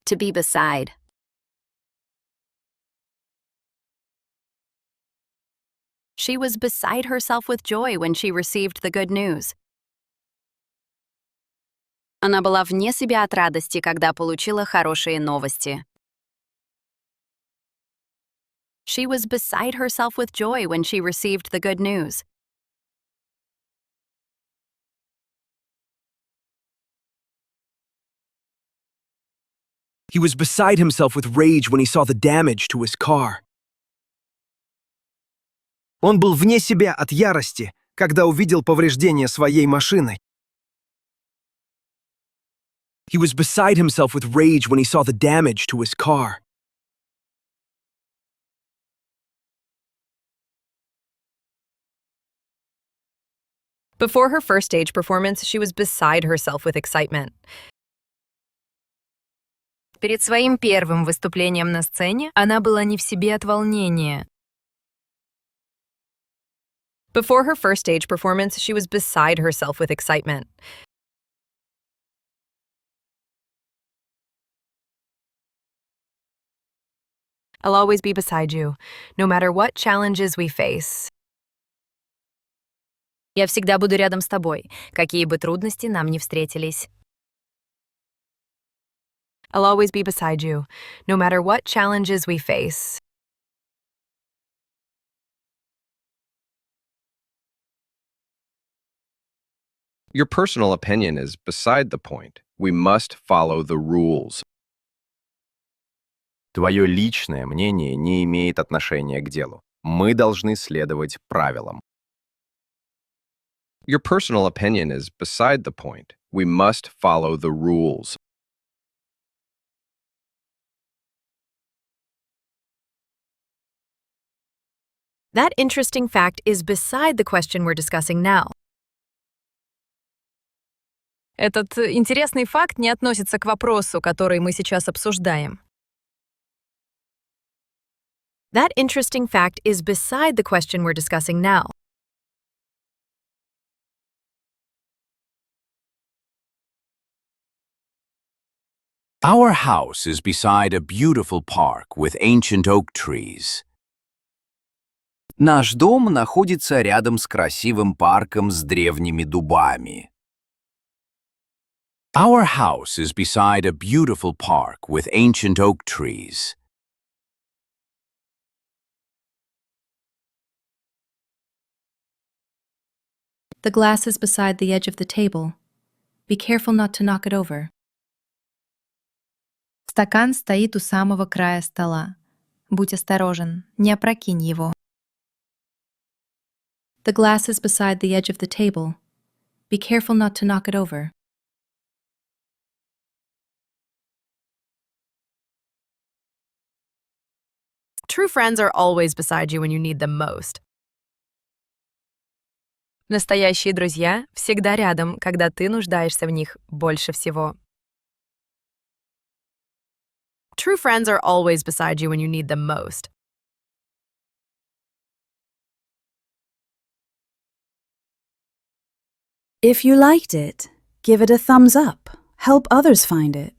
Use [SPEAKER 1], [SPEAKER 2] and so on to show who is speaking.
[SPEAKER 1] To be beside. She was beside herself with joy when she received the good news. Она была вне себя от радости, когда получила хорошие новости. She was beside herself with joy when she received the good news.
[SPEAKER 2] He was beside himself with rage when he saw the damage to his car.
[SPEAKER 3] Он был вне себя от ярости, когда увидел повреждения своей машины.
[SPEAKER 2] He was beside himself with rage when he saw the damage to his car.
[SPEAKER 4] Before her first stage performance, she was beside herself with excitement. Перед своим первым выступлением на сцене она была не в себе от волнения. Before her first stage performance, she was beside herself with excitement. I'll always be beside you, no matter what challenges we face. Я всегда буду рядом с тобой, какие бы трудности нам ни встретились. I'll always be beside you, no matter what challenges we face.
[SPEAKER 5] Your personal opinion is beside the point. We must follow the rules. Твое личное мнение не имеет отношения к делу. Мы должны следовать правилам. Your personal opinion is beside the point. We must follow the rules.
[SPEAKER 4] That interesting fact is beside the question we're discussing now. Этот интересный факт не относится к вопросу, который мы сейчас обсуждаем. That interesting fact is beside the question we're discussing now.
[SPEAKER 6] Our house is beside a beautiful park with ancient oak trees. Наш дом находится рядом с красивым парком с древними дубами. Our house is beside a beautiful park with ancient oak trees.
[SPEAKER 7] The glass is beside the edge of the table. Be careful not to knock it over. Стакан стоит у самого края стола. Будь осторожен, не опрокинь его. The glass is beside the edge of the table. Be careful not to knock it over.
[SPEAKER 4] True friends are always beside you when you need them most. Настоящие друзья всегда рядом, когда ты нуждаешься в них больше всего. True friends are always beside you when you need them most.
[SPEAKER 8] If you liked it, give it a thumbs up. Help others find it.